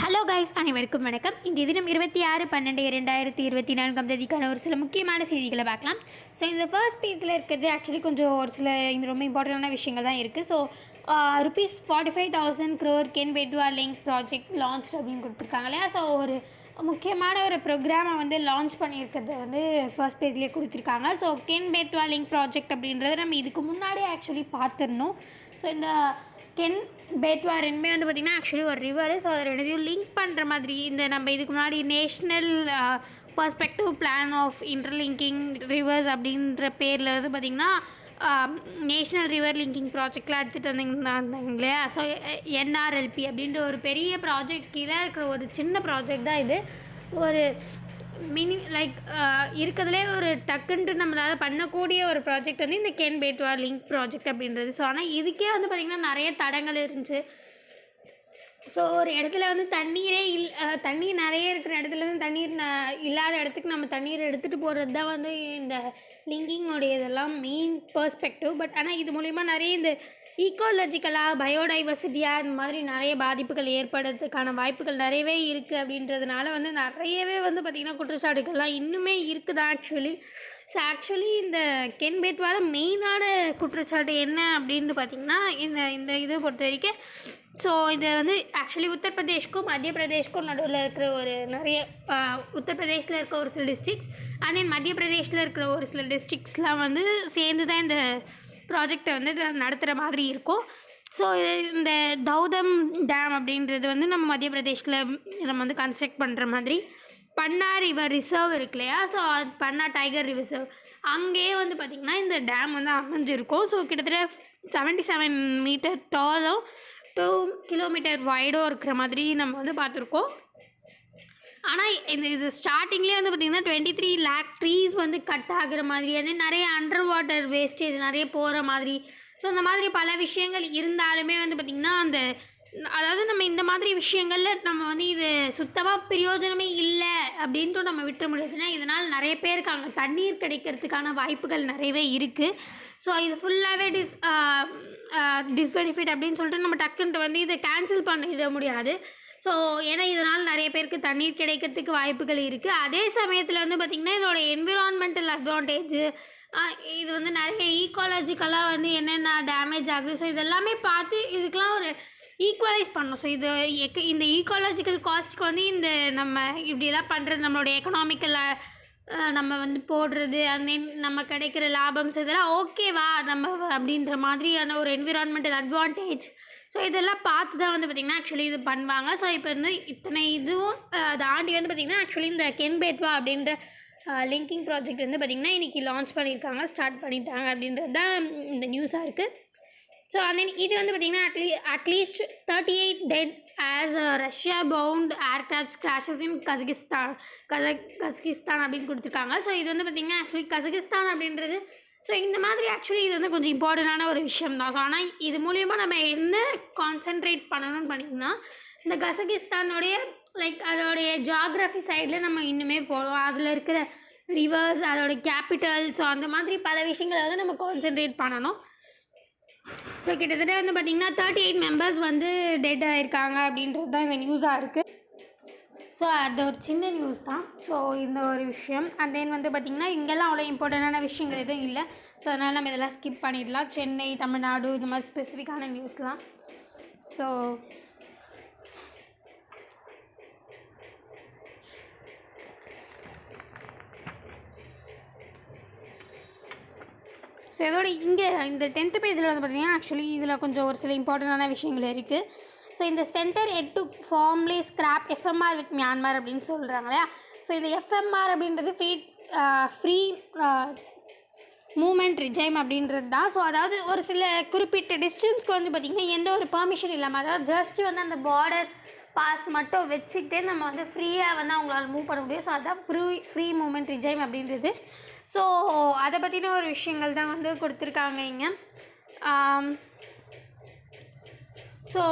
Hello guys, அனைவருக்கும் வணக்கம். இன்றைய தினம் 26/12/2024 தேதிக்கான ஒரு சில முக்கியமான செய்திகளை பார்க்கலாம். ஸோ இந்த ஃபர்ஸ்ட் பேஜில் இருக்கிறது ஆக்சுவலி கொஞ்சம் ஒரு சில இந்த ரொம்ப இம்பார்ட்டண்டான விஷயங்கள் தான் இருக்குது. So ₹45,000 crore Ken Betwa link project launch அப்படின்னு கொடுத்துருக்காங்க இல்லையா. ஸோ ஒரு முக்கியமான ஒரு ப்ரோக்ராமை வந்து லான்ச் பண்ணியிருக்கிறது வந்து ஃபர்ஸ்ட் பேஜ்லேயே கொடுத்துருக்காங்க. So Ken Betwa link project அப்படின்றத நம்ம இதுக்கு முன்னாடியே ஆக்சுவலி பார்த்துருந்தோம். ஸோ இந்த கென் பெட்வா ரெண்டுமே வந்து பார்த்திங்கன்னா ஆக்சுவலி ஒரு ரிவரு. ஸோ அதை ரெண்டுத்தையும் லிங்க் பண்ணுற மாதிரி இந்த நம்ம இதுக்கு முன்னாடி national perspective plan of interlinking rivers அப்படின்ற பேரில் வந்து பார்த்திங்கன்னா நேஷ்னல் ரிவர் லிங்கிங் ப்ராஜெக்ட்லாம் எடுத்துகிட்டு வந்தாங்க இல்லையா. ஸோ என்ஆர்எல்பி அப்படின்ற ஒரு பெரிய ப்ராஜெக்ட் கீழே இருக்கிற ஒரு சின்ன ப்ராஜெக்ட் தான் இது. ஒரு மினி லைக் இருக்கிறதுலே ஒரு டக்குன்ட்டு நம்மளால் பண்ணக்கூடிய ஒரு ப்ராஜெக்ட் வந்து இந்த கென் பெட்வா லிங்க் ப்ராஜெக்ட் அப்படின்றது. ஸோ ஆனால் இதுக்கே வந்து பார்த்திங்கன்னா நிறைய தடங்கள் இருந்துச்சு. ஸோ ஒரு இடத்துல வந்து தண்ணீரே தண்ணீர் நிறைய இருக்கிற இடத்துல வந்து தண்ணீர் இல்லாத இடத்துக்கு நம்ம தண்ணீர் எடுத்துகிட்டு போகிறது தான் வந்து இந்த லிங்கிங்கோடைய இதெல்லாம் மெயின் பர்ஸ்பெக்டிவ். பட் ஆனால் இது மூலிமா நிறைய இந்த ஈக்கோலஜிக்கலாக பயோடைவர்சிட்டியாக இந்த மாதிரி நிறைய பாதிப்புகள் ஏற்படுறதுக்கான வாய்ப்புகள் நிறையவே இருக்குது. அப்படின்றதுனால வந்து நிறையவே வந்து பார்த்திங்கன்னா குற்றச்சாட்டுகள்லாம் இன்னுமே இருக்குது ஆக்சுவலி. ஸோ ஆக்சுவலி இந்த கென் பெட்வால மெயினான குற்றச்சாட்டு என்ன அப்படின்னு பார்த்திங்கன்னா இந்த இதை பொறுத்த வரைக்கும் ஸோ இது வந்து ஆக்சுவலி உத்தரப்பிரதேஷ்க்கும் மத்திய பிரதேஷ்க்கும் நடுவில் இருக்கிற ஒரு நிறைய உத்தரப்பிரதேஷில் இருக்க ஒரு சில டிஸ்ட்ரிக்ஸ் அண்ட் தென் மத்திய பிரதேஷில் இருக்கிற ஒரு சில டிஸ்ட்ரிக்ஸ்லாம் வந்து சேர்ந்து தான் இந்த ப்ராஜெக்டை வந்து நடத்துகிற மாதிரி இருக்கும். ஸோ இந்த தௌதம் டேம் அப்படின்றது வந்து நம்ம மத்திய பிரதேஷில் நம்ம வந்து கன்ஸ்ட்ரக்ட் பண்ணுற மாதிரி பன்னா ரிவர் ரிசர்வ் இருக்கு இல்லையா. ஸோ பன்னா டைகர் ரிசர்வ் அங்கேயே வந்து பார்த்திங்கன்னா இந்த டேம் வந்து அமைஞ்சிருக்கும். ஸோ கிட்டத்தட்ட 77 மீட்டர் டாலும் 2 கிலோமீட்டர் வைடும் இருக்கிற மாதிரி நம்ம வந்து பார்த்துருக்கோம். ஆனால் இது ஸ்டார்டிங்லேயே வந்து பார்த்திங்கன்னா 23 lakh ட்ரீஸ் வந்து கட் ஆகிற மாதிரி வந்து நிறைய அண்டர் வாட்டர் வேஸ்டேஜ் நிறைய போகிற மாதிரி. ஸோ இந்த மாதிரி பல விஷயங்கள் இருந்தாலுமே வந்து பார்த்திங்கன்னா அதாவது நம்ம இந்த மாதிரி விஷயங்களில் நம்ம வந்து இது சுத்தமாக பிரயோஜனமே இல்லை அப்படின்ட்டு நம்ம விட்டுற முடியாதுன்னா இதனால் நிறைய பேருக்கு அங்கே தண்ணீர் கிடைக்கிறதுக்கான வாய்ப்புகள் நிறையவே இருக்குது. ஸோ இது ஃபுல்லாகவே டிஸ்பெனிஃபிட் அப்படின்னு சொல்லிட்டு நம்ம டக்குன்ட்டு வந்து இதை கேன்சல் பண்ணிட முடியாது. ஸோ ஏன்னா இதனால் நிறைய பேருக்கு தண்ணீர் கிடைக்கிறதுக்கு வாய்ப்புகள் இருக்குது. அதே சமயத்தில் வந்து பார்த்திங்கன்னா இதோட என்விரான்மெண்டல் அட்வான்டேஜ் இது வந்து நிறைய ஈக்காலஜிக்கலாக வந்து என்னென்ன டேமேஜ் ஆகுது. ஸோ இதெல்லாமே பார்த்து இதுக்கெலாம் ஒரு ஈக்குவலைஸ் பண்ணணும். ஸோ இந்த ஈக்காலஜிக்கல் காஸ்ட்டுக்கு வந்து இந்த நம்ம இப்படியெல்லாம் பண்ணுறது நம்மளுடைய எக்கனாமிக்கலாக நம்ம வந்து போடுறது அண்ட் தென் நம்ம கிடைக்கிற லாபம்ஸ் இதெல்லாம் ஓகேவா நம்ம அப்படின்ற மாதிரியான ஒரு என்விரான்மெண்டல் அட்வான்டேஜ். ஸோ இதெல்லாம் பார்த்து தான் வந்து பார்த்திங்கன்னா ஆக்சுவலி இது பண்ணுவாங்க. ஸோ இப்போ வந்து இத்தனை இதுவும் தாண்டி வந்து பார்த்திங்கன்னா ஆக்சுவலி இந்த கென் பெட்வா அப்படின்ற லிங்கிங் ப்ராஜெக்ட் வந்து பார்த்திங்கன்னா இன்றைக்கி லான்ச் பண்ணியிருக்காங்க, ஸ்டார்ட் பண்ணிட்டாங்க அப்படின்றது தான் இந்த நியூஸாக இருக்குது. ஸோ அண்ட் தென் இது வந்து பார்த்திங்கன்னா at least 38 dead as Russia bound aircraft crashes in Kazakhstan அப்படின்னு கொடுத்துருக்காங்க. ஸோ இது வந்து பார்த்திங்கன்னா ஆக்சுவலி கசகிஸ்தான் அப்படின்றது ஸோ இந்த மாதிரி ஆக்சுவலி இது வந்து கொஞ்சம் இம்பார்ட்டண்டான ஒரு விஷயம் தான். ஸோ ஆனால் இது மூலிமா நம்ம என்ன கான்சென்ட்ரேட் பண்ணணும்னு பண்ணிங்கன்னா இந்த கசகிஸ்தானோடைய லைக் அதோடைய ஜியாகிரஃபி சைடில் நம்ம இன்னுமே போகிறோம். அதில் இருக்கிற ரிவர்ஸ் அதோடைய கேபிட்டல் ஸோ அந்த மாதிரி பல விஷயங்களை வந்து நம்ம கான்சென்ட்ரேட் பண்ணணும். ஸோ கிட்டத்தட்ட வந்து பார்த்திங்கன்னா 38 மெம்பர்ஸ் வந்து டெட் ஆகிருக்காங்க அப்படின்றது தான் இந்த நியூஸாக இருக்குது. ஸோ அது ஒரு சின்ன நியூஸ் தான். ஸோ இந்த ஒரு விஷயம் அண்ட் தென் வந்து பார்த்திங்கன்னா இங்கெல்லாம் அவ்வளோ இம்பார்ட்டண்டான விஷயங்கள் எதுவும் இல்லை. ஸோ அதனால் நம்ம இதெல்லாம் ஸ்கிப் பண்ணிடலாம். சென்னை, தமிழ்நாடு இந்த மாதிரி ஸ்பெசிஃபிக்கான நியூஸ்லாம். ஸோ இதோட இங்கே இந்த 10th பேஜில் வந்து பார்த்திங்கன்னா ஆக்சுவலி இதில் கொஞ்சம் ஒரு சில இம்பார்ட்டண்டான விஷயங்கள் இருக்குது. ஸோ இந்த centre to formally scrap FMR with Myanmar அப்படின்னு சொல்கிறாங்க இல்லையா. ஸோ இந்த எஃப்எம்ஆர் அப்படின்றது ஃப்ரீ மூமெண்ட் ரிஜைம் அப்படின்றது தான். ஸோ அதாவது ஒரு சில குறிப்பிட்ட டிஸ்டன்ஸ்க்கு வந்து பார்த்திங்கன்னா எந்த ஒரு பர்மிஷன் இல்லாமல் அதாவது ஜஸ்ட் வந்து அந்த பார்டர் பாஸ் மட்டும் வச்சுக்கிட்டே நம்ம வந்து ஃப்ரீயாக வந்து அவங்களால மூவ் பண்ண முடியும். ஸோ அதுதான் ஃப்ரீ மூமெண்ட் ரிஜைம் அப்படின்றது. ஸோ அதை பற்றின ஒரு விஷயங்கள் தான் வந்து கொடுத்துருக்காங்க இங்கே. ஸோ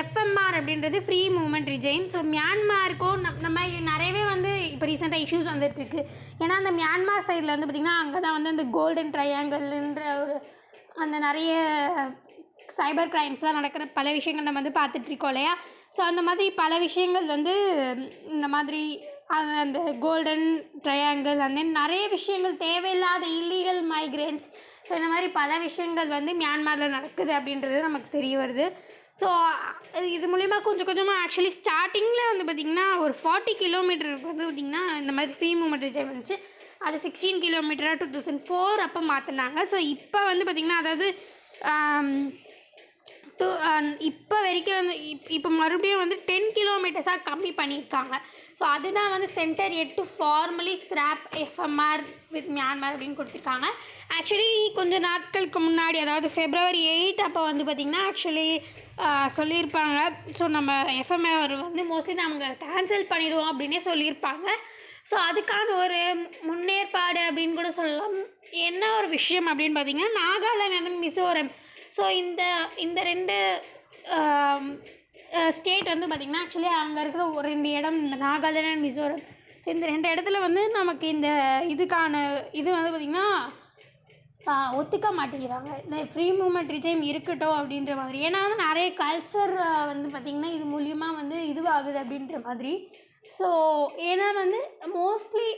எஃப்எம்ஆர் அப்படின்றது ஃப்ரீ மூமெண்ட் ரிஜைம். ஸோ மியான்மாருக்கும் நம்ம நிறையவே வந்து இப்போ ரீசெண்டாக இஷ்யூஸ் வந்துட்டுருக்கு. ஏன்னா அந்த மியான்மார் சைடில் வந்து பார்த்திங்கன்னா அங்கே தான் வந்து அந்த கோல்டன் ட்ரையாங்கிள்ன்ற ஒரு அந்த நிறைய சைபர் கிரைம்ஸ்லாம் நடக்கிற பல விஷயங்கள் நம்ம வந்து பார்த்துட்ருக்கோம் இல்லையா. ஸோ அந்த மாதிரி பல விஷயங்கள் வந்து இந்த மாதிரி அந்த கோல்டன் ட்ரையாங்கிள் அண்ட் தென் நிறைய விஷயங்கள் தேவையில்லாத இல்லீகல் மைக்ரேன்ஸ், ஸோ இந்த மாதிரி பல விஷயங்கள் வந்து மியான்மரில் நடக்குது அப்படின்றது நமக்கு தெரிய வருது. ஸோ இது மூலிமா கொஞ்சம் கொஞ்சமாக ஆக்சுவலி ஸ்டார்டிங்கில் வந்து பார்த்திங்கன்னா ஒரு 40 கிலோமீட்டருக்கு வந்து பார்த்திங்கன்னா இந்த மாதிரி ஃப்ரீ மூமெண்ட் ரிஜைம் இருந்துச்சு. அது 16 கிலோமீட்டராக 2004 அப்போ மாற்றினாங்க. ஸோ இப்போ வந்து பார்த்திங்கன்னா அதாவது இப்போ வரைக்கும் வந்து இப்போ மறுபடியும் வந்து 10 கிலோமீட்டர்ஸாக கம்மி பண்ணியிருக்காங்க. ஸோ அதுதான் வந்து centre set to formally scrap FMR with Myanmar அப்படின்னு கொடுத்துருக்காங்க. ஆக்சுவலி கொஞ்சம் நாட்களுக்கு முன்னாடி அதாவது February 8 அப்போ வந்து பார்த்திங்கன்னா ஆக்சுவலி சொல்லியிருப்பாங்க. ஸோ நம்ம எஃப்எம்ஆர் வந்து மோஸ்ட்லி நம்ம கேன்சல் பண்ணிவிடுவோம் அப்படின்னே சொல்லியிருப்பாங்க. ஸோ அதுக்கான ஒரு முன்னேற்பாடு அப்படின்னு கூட சொல்லலாம். என்ன ஒரு விஷயம் அப்படின்னு பார்த்திங்கன்னா நாகாலாந்து மிசோரம், ஸோ இந்த 2 ஸ்டேட் வந்து பார்த்திங்கன்னா ஆக்சுவலி அங்கே இருக்கிற ஒரு 2 இடம் இந்த நாகாலாந்து அண்ட் மிசோரம். ஸோ இந்த 2 இடத்துல வந்து நமக்கு இந்த இதுக்கான இது வந்து பார்த்திங்கன்னா ஒத்துக்க மாட்டேங்கிறாங்க. இந்த ஃப்ரீ மூமெண்ட் ரிஜைம் இருக்கட்டும் அப்படின்ற மாதிரி. ஏன்னா வந்து நிறைய கல்ச்சர் வந்து பார்த்திங்கன்னா இது மூலியமாக வந்து இதுவாகுது அப்படின்ற மாதிரி. ஸோ ஏன்னா வந்து மோஸ்ட்லி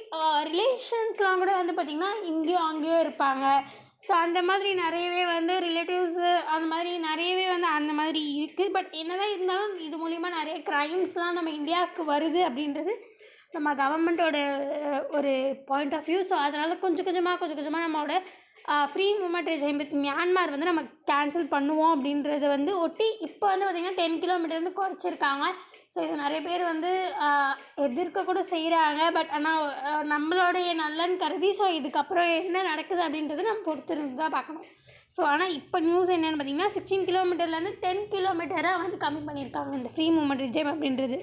ரிலேஷன்ஸ்லாம் கூட வந்து பார்த்திங்கன்னா இங்கேயும் அங்கேயும் இருப்பாங்க. ஸோ அந்த மாதிரி நிறையவே வந்து ரிலேட்டிவ்ஸு அந்த மாதிரி நிறையவே வந்து அந்த மாதிரி இருக்குது. பட் என்ன தான் இருந்தாலும் இது மூலிமா நிறைய க்ரைம்ஸ்லாம் நம்ம இந்தியாவுக்கு வருது அப்படின்றது நம்ம கவர்மெண்ட்டோட ஒரு பாயிண்ட் ஆஃப் வியூ. ஸோ அதனால் கொஞ்சம் கொஞ்சமாக நம்மளோட free movement regime with Myanmar வந்து நம்ம கேன்சல் பண்ணுவோம் அப்படின்றத வந்து ஒட்டி இப்போ வந்து பார்த்திங்கன்னா 10 கிலோமீட்டர் வந்து குறைச்சிருக்காங்க. ஸோ இது நிறைய பேர் வந்து எதிர்க்க கூட செய்கிறாங்க. பட் ஆனால் நம்மளுடைய நலன் கருதி ஸோ இதுக்கப்புறம் என்ன நடக்குது அப்படின்றது நம்ம பொறுத்திருந்து தான் பார்க்கணும். ஸோ ஆனால் இப்போ நியூஸ் என்னென்னு பார்த்திங்கன்னா 16 கிலோமீட்டர்லேருந்து 10 கிலோமீட்டராக வந்து கம்மி பண்ணியிருக்காங்க இந்த ஃப்ரீ மூமெண்ட் ரிஜைம் அப்படின்றது.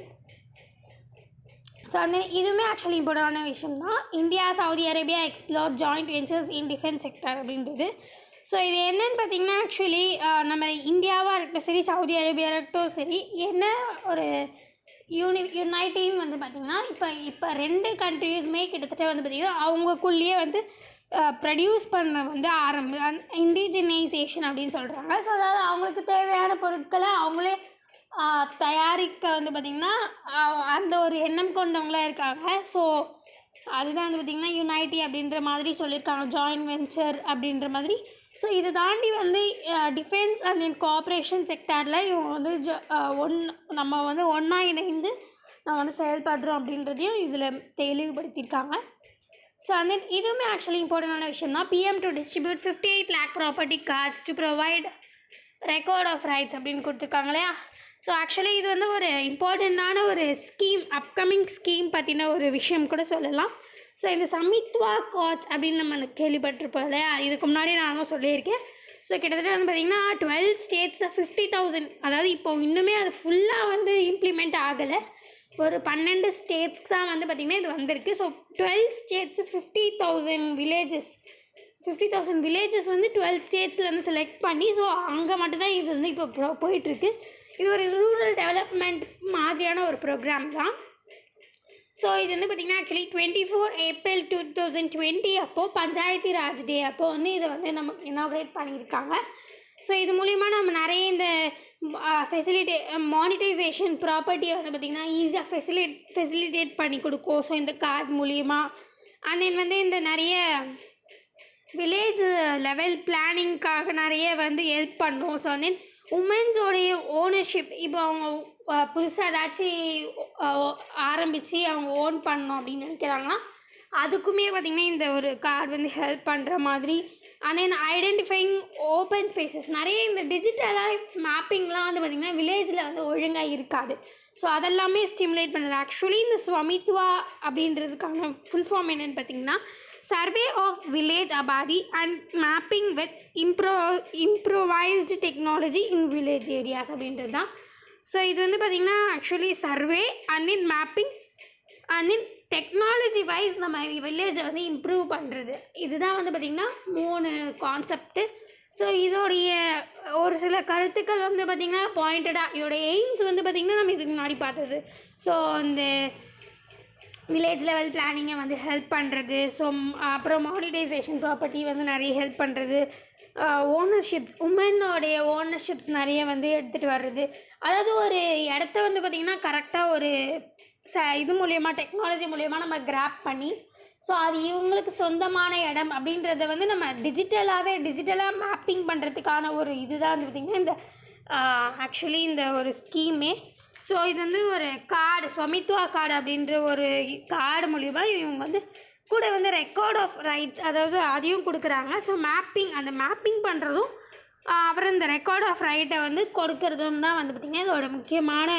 ஸோ அந்த இதுவுமே ஆக்சுவலி இம்பார்ட்டண்டான விஷயம் தான். India Saudi Arabia explore joint ventures இன் டிஃபென்ஸ் செக்டர் அப்படின்றது. ஸோ இது என்னென்னு பார்த்திங்கன்னா ஆக்சுவலி நம்ம இந்தியாவாக இருக்கட்டும் சரி, சவுதி அரேபியா இருக்கட்டும் சரி, என்ன ஒரு யுனைட்டின்னு வந்து பார்த்திங்கன்னா இப்போ 2 கண்ட்ரீஸுமே கிட்டத்தட்ட வந்து பார்த்திங்கன்னா அவங்களுக்குள்ளேயே வந்து ப்ரொடியூஸ் பண்ண வந்து இண்டிஜினைசேஷன் அப்படின்னு சொல்கிறாங்க. ஸோ அதாவது அவங்களுக்கு தேவையான பொருட்களை அவங்களே தயாரிக்க வந்து பார்த்திங்கன்னா அந்த ஒரு எண்ணம் கொண்டவங்களாக இருக்காங்க. ஸோ அதுதான் வந்து பார்த்திங்கன்னா யுனைட்டி அப்படின்ற மாதிரி சொல்லியிருக்காங்க, ஜாயின்ட் வெஞ்சர் அப்படின்ற மாதிரி. ஸோ இதை தாண்டி வந்து டிஃபென்ஸ் அண்ட் தென் கோஆப்ரேஷன் செக்டாரில் இவங்க வந்து நம்ம வந்து ஒன்றா இணைந்து நம்ம வந்து செயல்படுறோம் அப்படின்றதையும் இதில் தெளிவுபடுத்தியிருக்காங்க. ஸோ அந்த இதுவுமே ஆக்சுவலி இம்பார்ட்டண்டான விஷயம் தான். PM to distribute 58 lakh property cards to provide record of rights அப்படின்னு கொடுத்துருக்காங்க இல்லையா. ஸோ ஆக்சுவலி இது வந்து ஒரு இம்பார்ட்டண்ட்டான ஒரு ஸ்கீம், அப்கமிங் ஸ்கீம் பற்றின ஒரு விஷயம் கூட சொல்லலாம். ஸோ இந்த சமித்வா கார்ட்ஸ் அப்படின்னு நம்ம கேள்விப்பட்டிருப்போம் இல்லையா, இதுக்கு முன்னாடி நானும் சொல்லியிருக்கேன். ஸோ கிட்டத்தட்ட வந்து பார்த்திங்கன்னா 12 states 50,000, அதாவது இப்போ இன்னுமே அது ஃபுல்லாக வந்து இம்ப்ளிமெண்ட் ஆகலை. ஒரு 12 states தான் வந்து பார்த்திங்கன்னா இது வந்திருக்கு. ஸோ 12 states 50,000 வில்லேஜஸ் வந்து 12 ஸ்டேட்ஸில் வந்து செலக்ட் பண்ணி ஸோ அங்கே மட்டும்தான் இது வந்து இப்போ போயிட்டுருக்கு. இது ஒரு ரூரல் டெவலப்மெண்ட் மாதிரியான ஒரு ப்ரோக்ராம் தான். ஸோ இது வந்து பார்த்திங்கன்னா ஆக்சுவலி 24 April 2020 அப்போது பஞ்சாயத்து ராஜ் டே அப்போது வந்து இதை வந்து நம்ம இனாக்ரேட் பண்ணியிருக்காங்க. ஸோ இது மூலிமா நம்ம நிறைய இந்த மானிட்டைசேஷன் ப்ராப்பர்ட்டியை வந்து பார்த்திங்கன்னா ஈஸியாக ஃபெசிலிட்டேட் பண்ணி கொடுக்கும். ஸோ இந்த கார்டு மூலிமா அண்ட் தென் வந்து இந்த நிறைய வில்லேஜ் லெவல் பிளானிங்காக நிறைய வந்து ஹெல்ப் பண்ணும். ஸோ தென் உமன்ஸோடைய ஓனர்ஷிப், இப்போ அவங்க புதுசாக ஏதாச்சும் ஆரம்பித்து அவங்க ஓன் பண்ணணும் அப்படின்னு நினைக்கிறாங்கன்னா அதுக்குமே பார்த்திங்கன்னா இந்த ஒரு கார்டு வந்து ஹெல்ப் பண்ணுற மாதிரி. And then identifying open spaces, நிறைய இந்த டிஜிட்டலாக மேப்பிங்லாம் வந்து பார்த்திங்கன்னா வில்லேஜில் வந்து ஒழுங்காக இருக்காது. ஸோ அதெல்லாமே ஸ்டிமுலேட் பண்ணுறது. ஆக்சுவலி இந்த ஸ்வமித்வா அப்படின்றதுக்கான ஃபுல் ஃபார்ம் என்னென்னு பார்த்திங்கன்னா survey of village Abadi and mapping with improvised technology in village areas அப்படின்றது தான். ஸோ இது வந்து பார்த்திங்கன்னா actually survey and then mapping and then technology wise நம்ம வில்லேஜை வந்து இம்ப்ரூவ் பண்ணுறது. இதுதான் வந்து பார்த்திங்கன்னா 3 கான்செப்ட்டு. ஸோ இதோடைய ஒரு சில கருத்துக்கள் வந்து பார்த்திங்கன்னா பாயிண்டடாக இதோடைய எய்ம்ஸ் வந்து பார்த்திங்கன்னா நம்ம இதுக்கு முன்னாடி பார்த்தது. ஸோ இந்த வில்லேஜ் லெவல் பிளானிங்கை வந்து ஹெல்ப் பண்ணுறது. ஸோ அப்புறம் மானிட்டைசேஷன் ப்ராப்பர்ட்டி வந்து நிறைய ஹெல்ப் பண்ணுறது. ஓனர்ஷிப்ஸ் உமனோடைய ஓனர்ஷிப்ஸ் நிறைய வந்து எடுத்துகிட்டு வர்றது. அதாவது ஒரு இடத்த வந்து பார்த்திங்கன்னா கரெக்டாக ஒரு இது மூலயமா டெக்னாலஜி மூலயமா நம்ம கிராப் பண்ணி ஸோ அது இவங்களுக்கு சொந்தமான இடம் அப்படின்றத வந்து நம்ம டிஜிட்டலாக மேப்பிங் பண்ணுறதுக்கான ஒரு இதுதான் வந்து பார்த்திங்கன்னா இந்த ஆக்சுவலி இந்த ஒரு ஸ்கீமே. ஸோ இது வந்து ஒரு கார்டு ஸ்வமித்வா கார்டு அப்படின்ற ஒரு கார்டு மூலிமா இவங்க வந்து கூட வந்து ரெக்கார்ட் ஆஃப் ரைட்ஸ் அதாவது அதையும் கொடுக்குறாங்க. ஸோ அந்த மேப்பிங் பண்ணுறதும் அப்புறம் இந்த ரெக்கார்ட் ஆஃப் ரைட்டை வந்து கொடுக்கறதும் தான் வந்து பார்த்திங்கன்னா இதோட முக்கியமான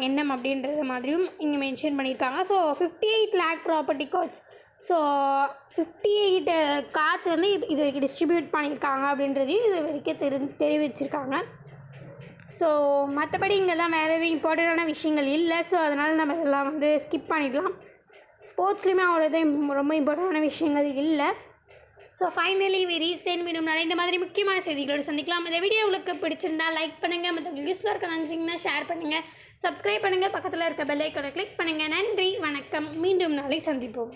எண்ணம் அப்படின்றது மாதிரியும் இங்கே மென்ஷன் பண்ணியிருக்காங்க. So 58 lakh property cards. So 58 cards வந்து இது வரைக்கும் டிஸ்ட்ரிபியூட் பண்ணியிருக்காங்க அப்படின்றதையும் இது வரைக்கும் தெரிவிச்சிருக்காங்க. ஸோ மற்றபடி இங்கெல்லாம் வேறு எதுவும் இம்பார்ட்டண்ட்டான விஷயங்கள் இல்லை. ஸோ அதனால் நம்ம இதெல்லாம் வந்து ஸ்கிப் பண்ணிடலாம். ஸ்போர்ட்ஸ்லேயுமே அவ்வளோதான் ரொம்ப இம்பார்ட்டண்டான விஷயங்கள் இல்லை. So finally we reach 10 minutes முன்னாடி இந்த மாதிரி முக்கியமான செய்திகளோடு சந்திக்கலாம். இந்த வீடியோ உங்களுக்கு பிடிச்சிருந்தா லைக் பண்ணுங்கள், மற்றவங்களுக்கு யூஸ்ஃபுல்லாக இருக்க நினச்சிங்கன்னா ஷேர் பண்ணுங்கள், சப்ஸ்கிரைப் பண்ணுங்கள், பக்கத்தில் இருக்க பெல் ஐக்கானை கிளிக் பண்ணுங்கள். நன்றி, வணக்கம். மீண்டும் நாளை சந்திப்போம்.